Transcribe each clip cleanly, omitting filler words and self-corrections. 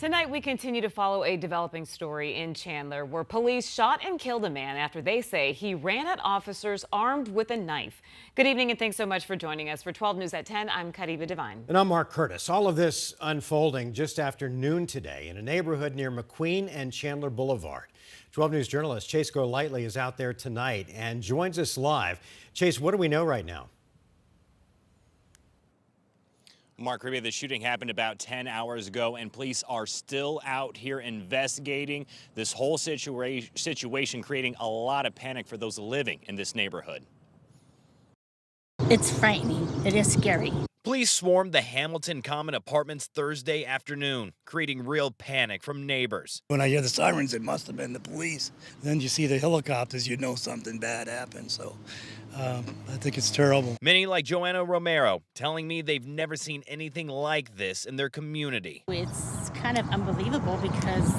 Tonight, we continue to follow a developing story in Chandler where police shot and killed a man after they say he ran at officers armed with a knife. Good evening and thanks so much for joining us. For 12 News at 10, I'm Kadiva Devine. And I'm Mark Curtis. All of this unfolding just after noon today in a neighborhood near McQueen and Chandler Boulevard. 12 News journalist Chase Golightly is out there tonight and joins us live. Chase, what do we know right now? Mark Ribia, the shooting happened about 10 hours ago, and police are still out here investigating this whole situation, creating a lot of panic for those living in this neighborhood. It's frightening. It is scary. Police swarmed the Hamilton Common Apartments Thursday afternoon, creating real panic from neighbors. When I hear the sirens, it must have been the police. Then you see the helicopters, you know something bad happened. So I think it's terrible. Many, like Joanna Romero, telling me they've never seen anything like this in their community. It's kind of unbelievable because,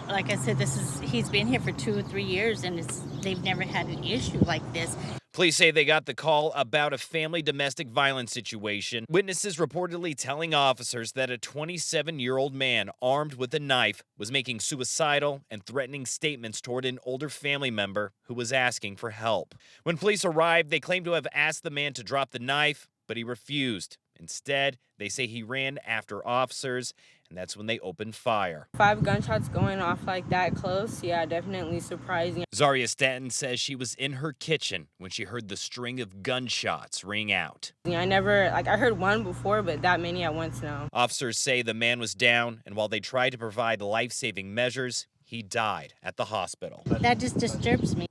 like I said, he's been here for 2 or 3 years, and they've never had an issue like this. Police say they got the call about a family domestic violence situation. Witnesses reportedly telling officers that a 27-year-old man armed with a knife was making suicidal and threatening statements toward an older family member who was asking for help. When police arrived, they claimed to have asked the man to drop the knife, but he refused. Instead, they say he ran after officers, and that's when they opened fire. 5 gunshots going off like that close, yeah, definitely surprising. Zaria Stanton says she was in her kitchen when she heard the string of gunshots ring out. I heard one before, but that many at once now. Officers say the man was down, and while they tried to provide life-saving measures, he died at the hospital. That just disturbs me.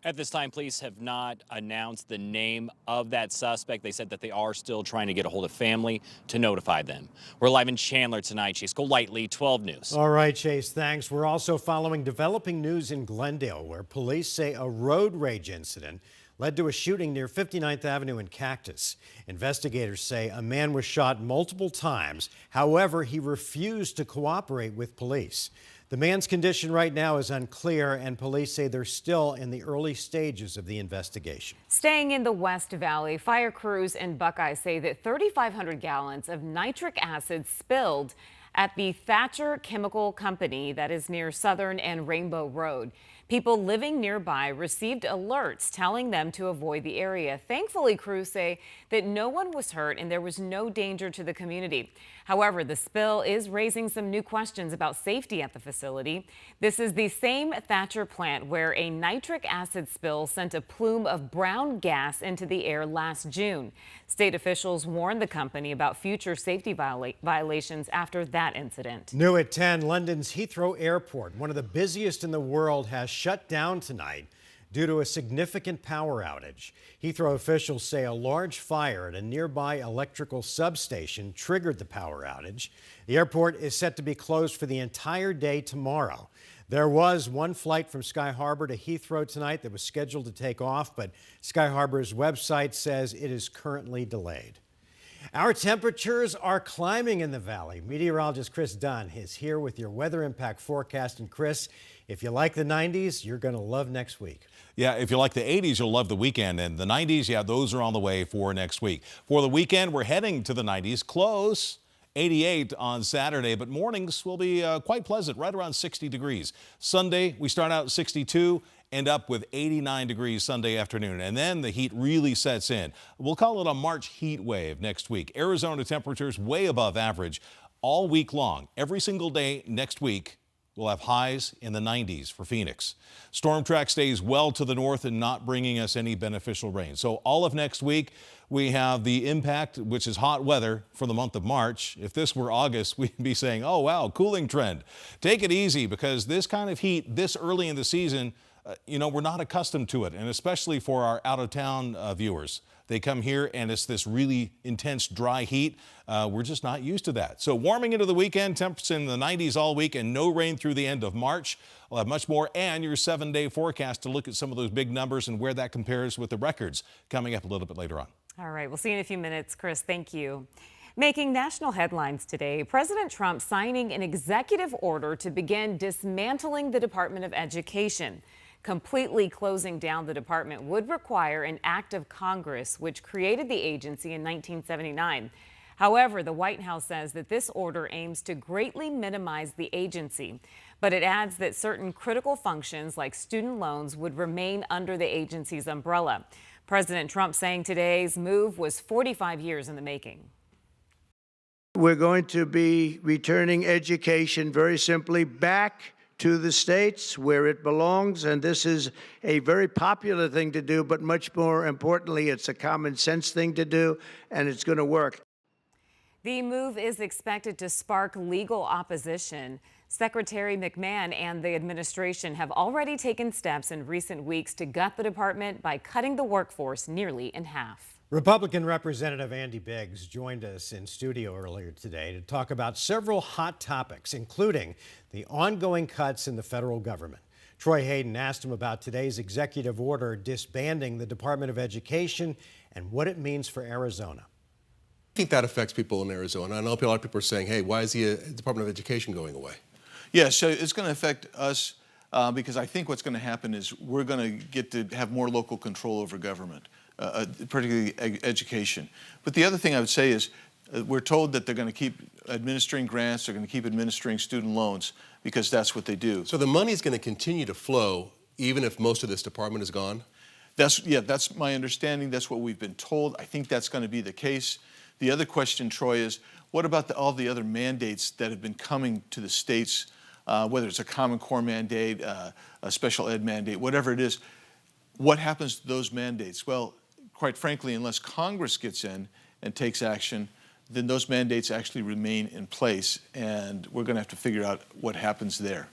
At this time, police have not announced the name of that suspect. They said that they are still trying to get a hold of family to notify them. We're live in Chandler tonight. Chase Golightly, 12 News. All right, Chase, thanks. We're also following developing news in Glendale, where police say a road rage incident led to a shooting near 59th Avenue and Cactus. Investigators say a man was shot multiple times. However, he refused to cooperate with police. The man's condition right now is unclear, and police say they're still in the early stages of the investigation. Staying in the West Valley, fire crews in Buckeye say that 3,500 gallons of nitric acid spilled at the Thatcher Chemical Company that is near Southern and Rainbow Road. People living nearby received alerts telling them to avoid the area. Thankfully, crews say that no one was hurt and there was no danger to the community. However, the spill is raising some new questions about safety at the facility. This is the same Thatcher plant where a nitric acid spill sent a plume of brown gas into the air last June. State officials warned the company about future safety violations after that incident. New at 10, London's Heathrow Airport, one of the busiest in the world, has shut down tonight due to a significant power outage. Heathrow officials say a large fire at a nearby electrical substation triggered the power outage. The airport is set to be closed for the entire day tomorrow. There was one flight from Sky Harbor to Heathrow tonight that was scheduled to take off, but Sky Harbor's website says it is currently delayed. Our temperatures are climbing in the valley. Meteorologist Chris Dunn is here with your weather impact forecast. And Chris, if you like the 90s, you're going to love next week. Yeah, if you like the 80s, you'll love the weekend. And the 90s, yeah, those are on the way for next week. For the weekend, we're heading to the 90s, close. 88 on Saturday, but mornings will be quite pleasant, right around 60 degrees. Sunday, we start out at 62, end up with 89 degrees Sunday afternoon, and then the heat really sets in. We'll call it a March heat wave next week. Arizona temperatures way above average all week long. Every single day next week, we'll have highs in the 90s for Phoenix. Storm track stays well to the north and not bringing us any beneficial rain. So all of next week, we have the impact, which is hot weather for the month of March. If this were August, we'd be saying, oh, wow, cooling trend. Take it easy, because this kind of heat this early in the season, we're not accustomed to it, and especially for our out-of-town viewers. They come here and it's this really intense dry heat. We're just not used to that. So warming into the weekend, temps in the 90s all week and no rain through the end of March. We'll have much more, and your 7-day forecast to look at some of those big numbers and where that compares with the records coming up a little bit later on. All right, we'll see you in a few minutes. Chris, thank you. Making national headlines today, President Trump signing an executive order to begin dismantling the Department of Education. Completely closing down the department would require an act of Congress, which created the agency in 1979. However, the White House says that this order aims to greatly minimize the agency, but it adds that certain critical functions like student loans would remain under the agency's umbrella. President Trump saying today's move was 45 years in the making. We're going to be returning education very simply back to the states where it belongs, and this is a very popular thing to do, but much more importantly, it's a common sense thing to do, and it's going to work. The move is expected to spark legal opposition. Secretary McMahon and the administration have already taken steps in recent weeks to gut the department by cutting the workforce nearly in half. Republican Representative Andy Biggs joined us in studio earlier today to talk about several hot topics, including the ongoing cuts in the federal government. Troy Hayden asked him about today's executive order disbanding the Department of Education and what it means for Arizona. I think that affects people in Arizona. I know a lot of people are saying, hey, why is the Department of Education going away? Yeah, so it's going to affect us because I think what's going to happen is we're going to get to have more local control over government, particularly education. But the other thing I would say is we're told that they're going to keep administering grants, they're going to keep administering student loans because that's what they do. So the money is going to continue to flow even if most of this department is gone? That's my understanding. That's what we've been told. I think that's going to be the case. The other question, Troy, is what about all the other mandates that have been coming to the states, whether it's a Common Core mandate, a special ed mandate, whatever it is? What happens to those mandates? Well, quite frankly, unless Congress gets in and takes action, then those mandates actually remain in place, and we're going to have to figure out what happens there.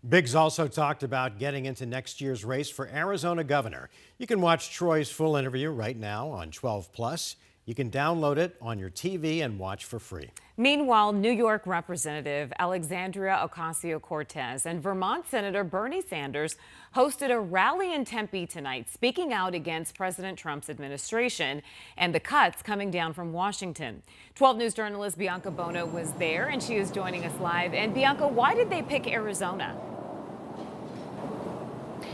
Biggs also talked about getting into next year's race for Arizona governor. You can watch Troy's full interview right now on 12+. You can download it on your TV and watch for free. Meanwhile, New York Representative Alexandria Ocasio-Cortez and Vermont Senator Bernie Sanders hosted a rally in Tempe tonight, speaking out against President Trump's administration and the cuts coming down from Washington. 12 News journalist Bianca Bono was there, and she is joining us live. And Bianca, why did they pick Arizona?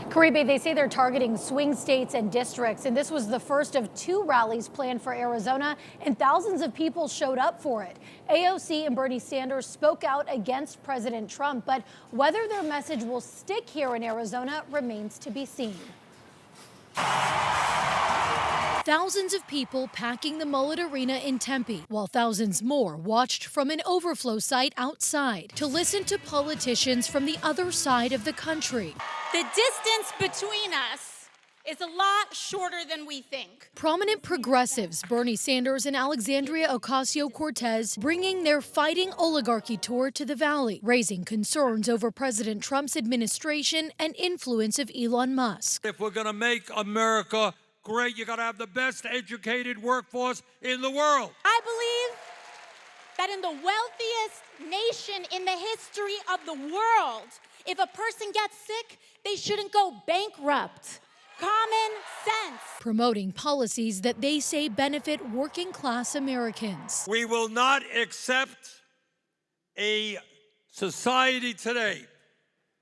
Caribe, they say they're targeting swing states and districts, and this was the first of 2 rallies planned for Arizona, and thousands of people showed up for it. AOC and Bernie Sanders spoke out against President Trump, but whether their message will stick here in Arizona remains to be seen. Thousands of people packing the Mullet Arena in Tempe, while thousands more watched from an overflow site outside to listen to politicians from the other side of the country. The distance between us is a lot shorter than we think. Prominent progressives Bernie Sanders and Alexandria Ocasio-Cortez bringing their Fighting Oligarchy tour to the Valley, raising concerns over President Trump's administration and influence of Elon Musk. If we're going to make America great, you got to have the best educated workforce in the world. I believe that in the wealthiest nation in the history of the world, if a person gets sick, they shouldn't go bankrupt. Common sense. Promoting policies that they say benefit working class Americans. We will not accept a society today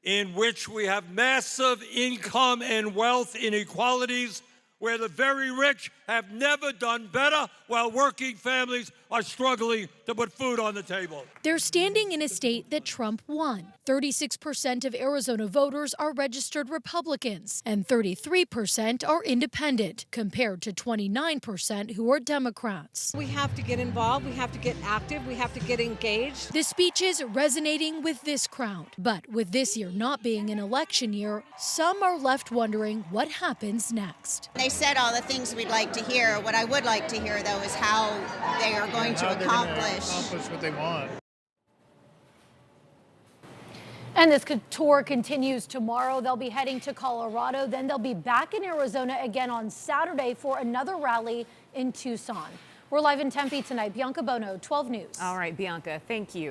in which we have massive income and wealth inequalities, where the very rich have never done better while working families are struggling to put food on the table. They're standing in a state that Trump won. 36% of Arizona voters are registered Republicans and 33% are independent, compared to 29% who are Democrats. We have to get involved, we have to get active, we have to get engaged. The speeches resonating with this crowd. But with this year not being an election year, some are left wondering what happens next. They said all the things we'd like to hear. What I would like to hear, though, is how they are going to accomplish what they want. And this tour continues tomorrow. They'll be heading to Colorado. Then they'll be back in Arizona again on Saturday for another rally in Tucson. We're live in Tempe tonight. Bianca Bono, 12 News. All right, Bianca, thank you.